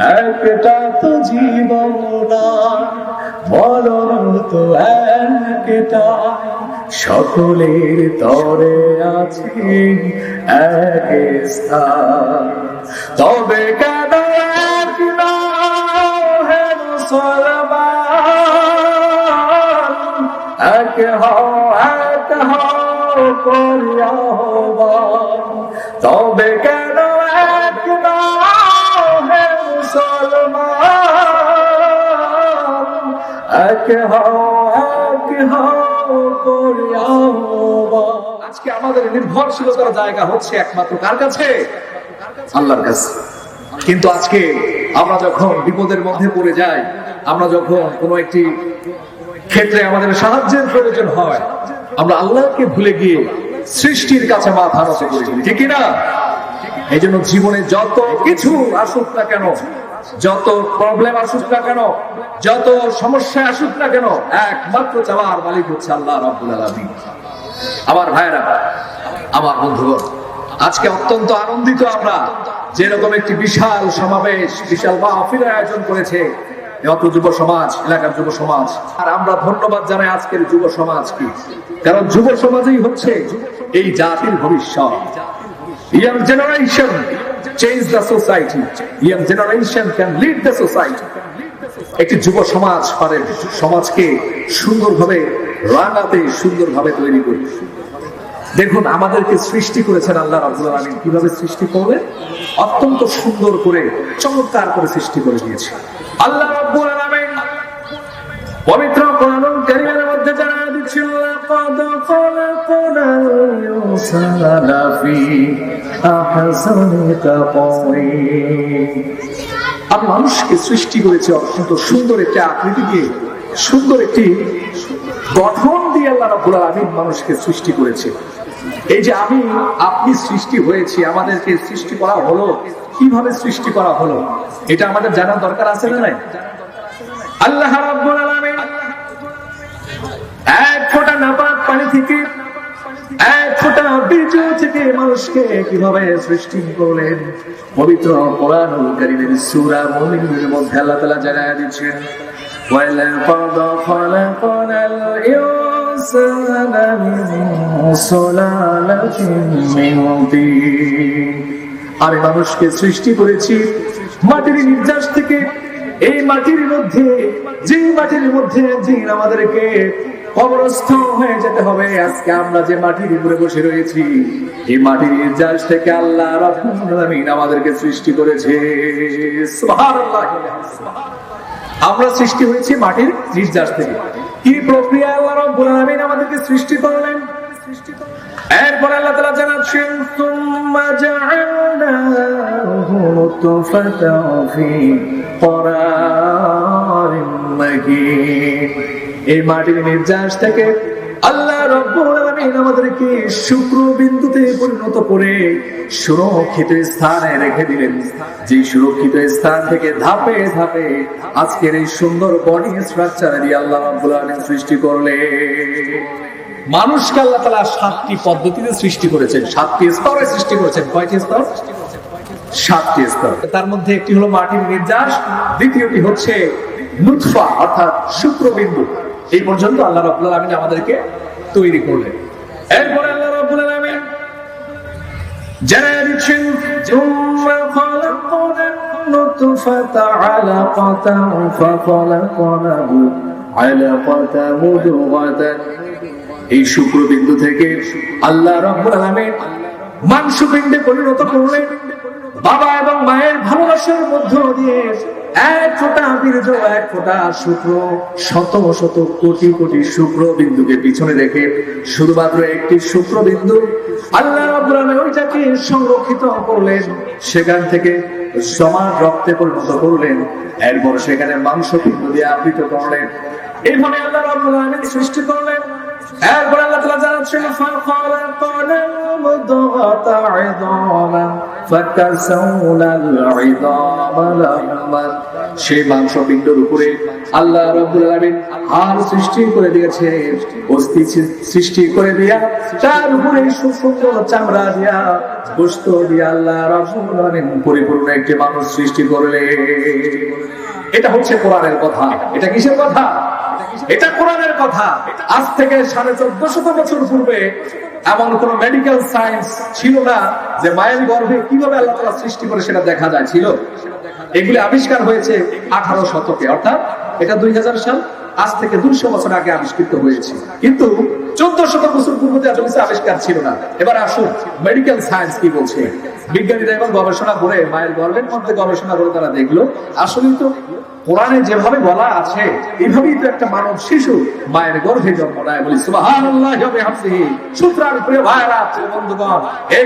একটা তো জীবন না, মরণ তো একটা, সকলের তরে আছে এক স্থান। তবে কেন এক নাও হে মুসলমান, এক হও করিয়া আহ্বান। তবে কেন এক নাও হে মুসলমান, এক হও করিয়া আহ্বান। আজকে আমাদের নির্ভরশীলতার জায়গা হচ্ছে একমাত্র কার কাছে? আল্লাহর কাছে। কিন্তু আজকে আমরা যখন বিপদের মধ্যে পড়ে যাই, আমরা যখন কোনো একটি ক্ষেত্রে আমাদের সাহায্যের প্রয়োজন হয়, আমরা আল্লাহকে ভুলে গিয়ে সৃষ্টির কাছে মাথা নত করে ফেলি, ঠিক না? এই জন্য জীবনে যত কিছু আসুক না কেন, যত প্রবলেম আসুক না কেন, যত সমস্যা আসুক না কেন, একমাত্র চাওয়ার মালিক হচ্ছে আল্লাহ রাব্বুল আলামিন। আমার ভাইরা, আমার বন্ধুগণ, আজকে অত্যন্ত আনন্দিত আমরা, যেরকম একটি বিশাল সমাবেশ, বিশাল মাহফিলের আয়োজন করেছে যত যুব সমাজ, এলাকার যুব সমাজ। আর আমরা ধন্যবাদ জানাই আজকের যুব সমাজকে, কারণ যুব সমাজই হচ্ছে এই জাতির ভবিষ্যৎ। Young generation change the society. Young generation can lead the society. একটি যুব সমাজ পারে সমাজকে সুন্দরভাবে রাঙাতে, সুন্দরভাবে তৈরি করতে। দেখুন, আমাদেরকে সৃষ্টি করেছেন আল্লাহ রাব্বুল আলামিন। কিভাবে সৃষ্টি করলেন? অত্যন্ত সুন্দর করে, চমৎকার করে সৃষ্টি করে দিয়েছে আল্লাহ রাব্বুল আলামিন। পবিত্র কোরআনুল কারীমের মধ্যে জানানো দিচ্ছেন, লাকাদ খালাকনাল ইনসানা ফি আহসানি তাকওয়িম। আমি মানুষকে সৃষ্টি করেছি অত্যন্ত সুন্দর একটি আকৃতি দিয়ে, সুন্দর একটি গঠন দিয়ে আল্লাহ রাব্বুল আলামিন মানুষকে সৃষ্টি করেছে। এই যে আমি আপনি সৃষ্টি হয়েছি, আমাদেরকে সৃষ্টি করা হলো, কিভাবে সৃষ্টি করা হলো, এটা আমাদের জানার দরকার আছে না নাই? আল্লাহ রাব্বুল আলামিন এক ফোঁটা নাপাক পানি থেকে, এক ফোঁটা বীজ থেকে মানুষকে কিভাবে সৃষ্টি করলেন, পবিত্র কোরআনুল কারীমের সূরা মুমিনুনের মধ্যে আল্লাহ তাআলা জানায়া দিচ্ছেন, ওয়ালাকাদ খালাকনাল ইনসানা মিন সুলালাতিন মিন তিন। আমি মানুষকে সৃষ্টি করেছি মাটির নির্যাস থেকে। এই মাটির মধ্যে, যে মাটির মধ্যে একদিন আমাদেরকে কবরস্থ হয়ে যেতে হবে, আজকে আমরা যে মাটির উপরে বসে রয়েছি, এই মাটির নির্যাস থেকে আল্লাহ রাব্বুল আলামিন আমাদেরকে সৃষ্টি করেছে। সুবহানাল্লাহ। আমরা সৃষ্টি হয়েছি মাটির নির্যাস থেকে। কি প্রক্রিয়া আল্লাহ রাব্বুল আলামিন আমাদেরকে সৃষ্টি করলেন? এরপর আল্লাহ তাআলা জানাচ্ছেন, সুম্মা জাআলনাহু নুতফাতান ফি ক্বরারিন মাকিন। এই মাটির নির্যাস থেকে আল্লাহ রাব্বুল আলামিন আমাদেরকে শুক্রবিন্দুতে পরিণত করে সুরক্ষিত স্থানে রেখে দিলেন। যে সুরক্ষিত স্থান থেকে ধাপে ধাপে আজকের এই সুন্দর বডি স্ট্রাকচার দিয়ে আল্লাহ রাব্বুল আলামিন সৃষ্টি করলেন। মানুষকে আল্লাহ তাআলা 7টি পদ্ধতিতে সৃষ্টি করেছেন, 7টি স্তরে সৃষ্টি করেছেন। কয়টি স্তর? 7টি স্তর। তার মধ্যে একটি হলো মাটির নির্যাস, দ্বিতীয়টি হচ্ছে নুতফা অর্থাৎ শুক্রবিন্দু। এই পর্যন্ত আল্লাহ রাব্বুল আলামিন আমাদেরকে তৈরি করলেন। এরপর আল্লাহ রাব্বুল আলামিন জানায়া দিচ্ছেন, সুম্মা খালাকনান নুতফাতা আলাকাতান ফাখালাকনাহু আলাকাতান মুদগাতান। এই শুক্রবিন্দু থেকে আল্লাহ রাব্বুল আলামিন মাংসপিণ্ডে পরিণত করলেন। বাবা এবং মায়ের ভালোবাসার মধ্য দিয়ে এক ফোঁটা বীর্য, এক ফোঁটা শুক্র, শত শত কোটি কোটি শুক্রবিন্দুকে পিছনে রেখে শুধুমাত্র একটি শুক্রবিন্দু আল্লাহ রাব্বুল আলামিন ওইটাকে সংরক্ষিত করলেন। সেখান থেকে সমান রক্তে পরিণত করলেন। এরপর সেখানে মাংসপিণ্ড দিয়ে আবৃত করলেন। এইভাবে আল্লাহ রাব্বুল আলামিন সৃষ্টি করলেন। এরপর আল্লাহ তাআলা জানাচ্ছেন ফাখালাকানাল মুদগাতা ইযামান ফাকাসাউনাল ইযামা লাহমান। সেই মাংসপিণ্ডের উপরে আল্লাহ রাব্বুল আলামিন হাড় সৃষ্টি করে দিয়েছে, অস্থি সৃষ্টি করে দিয়া তার উপরে সুন্দর চামড়া দিয়া গোশত দিয়া আল্লাহ রাব্বুল আলামিন পরিপূর্ণ একটি মানুষ সৃষ্টি করলেন। এটা হচ্ছে কোরআনের কথা। এটা কিসের কথা? এটা কোরআনের কথা। আজ থেকে 1450 বছর পূর্বে এমন কোন মেডিকেল সায়েন্স ছিল না যে মায়ের গর্ভে কিভাবে আল্লাহ তাআলা সৃষ্টি করে সেটা দেখা যায়, ছিল? এগুলি আবিষ্কার হয়েছে 18 শতকে, অর্থাৎ এটা 2000 সাল, আজ থেকে 200 বছর আগে আবিষ্কৃত হয়েছে। কিন্তু 1400 বছর পূর্বে এত কিছু আবিষ্কার ছিল না। এবার আসুন মেডিকেল সায়েন্স কি বলছে। বিজ্ঞানীরা এবার গবেষণা করে মায়ের গর্ভের মধ্যে গবেষণা করে তারা দেখলো আসলেই তো কোরআনে যেভাবে বলা আছে এইভাবেই তো একটা মানব শিশু মায়ের গর্ভে জন্ম নেয়। বলি সুবহানাল্লাহি ওয়া বিহামদিহি। সুতরাং প্রিয় ভাইরা, বন্ধুগণ, এই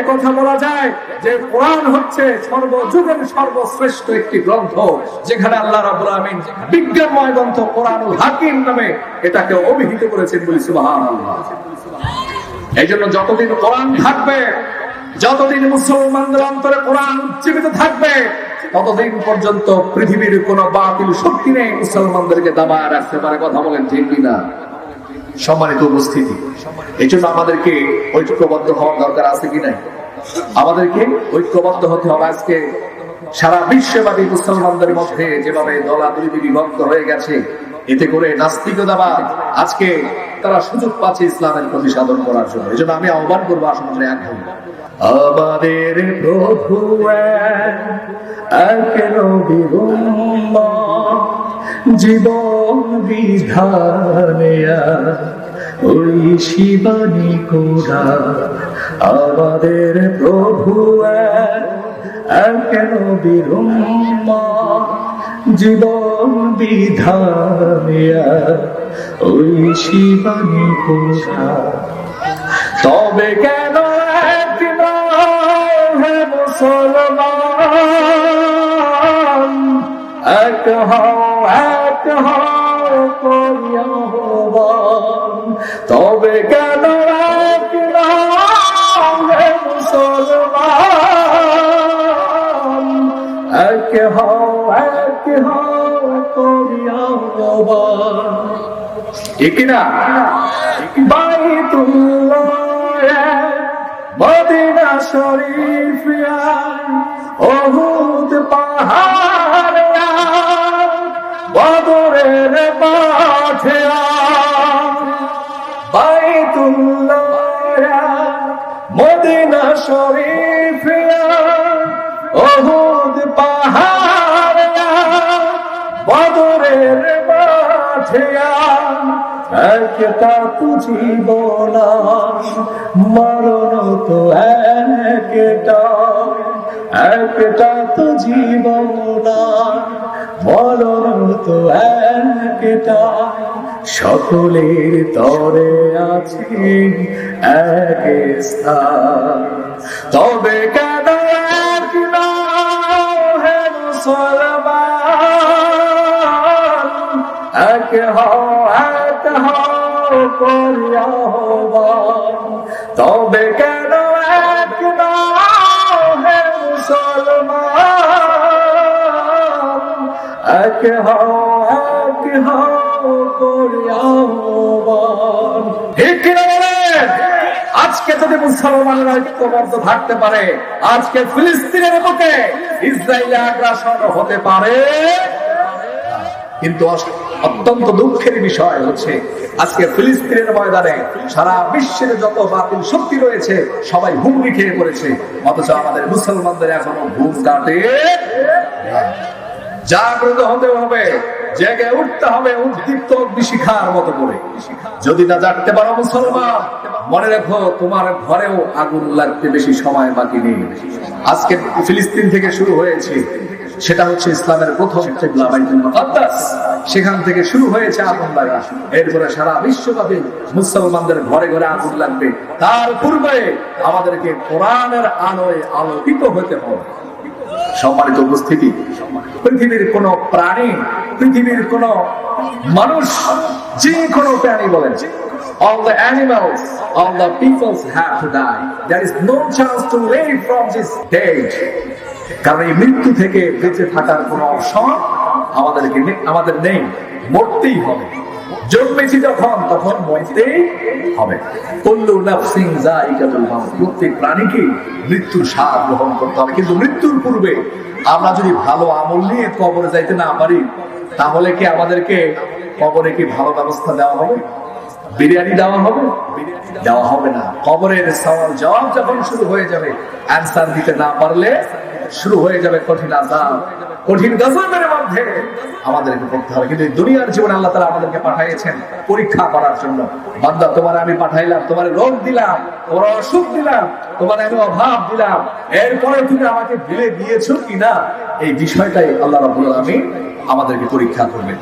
কথা বলা যায় যে কোরআন হচ্ছে সর্বযুগের সর্বশ্রেষ্ঠ একটি গ্রন্থ, যেখানে আল্লাহ রাব্বুল আলামিন বিজ্ঞানময় গ্রন্থ কোরআনুল হাকিম নামে এটাকে অভিহিত করেছেন। বলি সুবহানাল্লাহ। এইজন্য যতদিন কোরআন থাকবে, যতদিন মুসলমানদের অন্তরে কোরআন উজ্জীবিত থাকবে, ততদিন পর্যন্ত পৃথিবীর কোন বাতিল শক্তি নেই মুসলমানদেরকে দাবায় রাখতে পারে। কথা বলেন ঠিক কিনা? সম্মানিত উপস্থিতি, এই জন্য আমাদেরকে ঐক্যবদ্ধ হওয়ার দরকার আছে কি নাই? আমাদেরকে ঐক্যবদ্ধ হতে হবে। আজকে সারা বিশ্বব্যাপী মুসলমানদের মধ্যে যেভাবে দলাদলি বিভক্ত হয়ে গেছে, এতে করে নাস্তিকতাবাদ আজকে তারা সুযোগ পাচ্ছে ইসলামের প্রতি সাধন করার জন্য। এই জন্য আমি আহ্বান করবো, আসুন আমরা এক হই। আমাদের প্রভু এক নবীর উম্মত, জীবন বিধানে ওই শিবানী কোরআন। আমাদের প্রভু এক নবীর উম্মত, জীবন বিধানে ওই শিবানী কোরআন। তবে কেন এক হে মুসলমান, এক হও করিয়াহ্বান। তবে কেন এক হে মুসলমান, এক হও করিয়াহ্বান। একিনা বাইতুল্লাহ মদিনা শরীফ ওহুদ পাহাড় বদরের মাঠে বাইতুল্লাহ মদিনা শরীফ ওহুদ পাহাড় বদরের মাঠে একটা তো জীবন মরণ তো একটা তো জীবন মরণ তো একটা। সকলের তরে আছে এক স্থান। তবে কেন এক হে মুসলমান, এক হও করিয়াহ্বান। তবে কেন এক হে মুসলমান, এক হও করিয়াহ্বান। ঠিক না বলেন? আজকে যদি মুসলমানরা ঐক্যবদ্ধ থাকতে পারে, আজকে ফিলিস্তিনের বুকে ইসরায়েলি আগ্রাসন হতে পারে। কিন্তু অত্যন্ত দুঃখের বিষয় হচ্ছে আজকে ফিলিস্তিনের ময়দানে সারা বিশ্বের যত বাতিল শক্তি রয়েছে সবাই হুমড়ি খেয়ে পড়েছে, অথচ আমাদের মুসলমানদের এখনো ঘুম কাটে। জাগ্রত হতে হবে, জেগে উঠতে হবে উদ্দীপ্ত অগ্নিশিখার মতো করে। যদি না জাগতে পারো মুসলমান, মনে রেখো তোমার ঘরেও আগুন লাগতে বেশি সময় বাকি নেই। আজকে ফিলিস্তিন থেকে শুরু হয়েছে, সেটা হচ্ছে ইসলামের প্রথম কিবলা বাইতুল মুকাদ্দাস। সেখান থেকে শুরু হয়েছে আগুন লাগা। এরপরে সারা বিশ্বব্যাপী মুসলমানদের ঘরে ঘরে আগুন লাগবে। তার পূর্বে আমাদেরকে কোরআনের আলোয় আলোকিত হতে হবে। সম্মানিত উপস্থিতি, পৃথিবীর কোন প্রাণী, পৃথিবীর কোন মানুষ যে কোনো প্রাণী বলেন, all the animals, all the peoples have to die. There is no chance to live from this stage. কারণ এই মৃত্যু থেকে বেঁচে থাকার কোনো অপশন আমাদের নেই, মরতেই হবে। জন্মেছি যখন তখন মরতেই হবে। কুল্লু নাফসিন যায়িকাতুল মাউত, প্রত্যেক প্রাণীকে মৃত্যুর স্বাদ গ্রহণ করতে হবে। কিন্তু মৃত্যুর পূর্বে আমরা যদি ভালো আমল নিয়ে কবরে যাইতে না পারি, তাহলে কি আমাদেরকে কবরে কি ভালো ব্যবস্থা দেওয়া হবে? বিরিয়ানি দেওয়া হবে? দেওয়া হবে না। কবরের সওয়াল জবাব যখন শুরু হয়ে যাবে, অ্যানসার দিতে না পারলে শুরু হয়ে যাবে কঠিন আযাব, কঠিন গজবের মধ্যে আমাদেরকে পড়তে হবে। কিন্তু দুনিয়ার জীবনে আল্লাহ তাআলা আমাদেরকে পাঠিয়েছেন পরীক্ষা করার জন্য। বান্দা, তোমার আমি পাঠাইলাম, তোমার রোগ দিলাম, তোমার অসুখ দিলাম, তোমার আমি অভাব দিলাম, এরপরে তুমি আমাকে ভুলে গিয়েছো কিনা, এই বিষয়টাই আল্লাহ রাব্বুল আলামিন আমাদেরকে পরীক্ষা করবেন।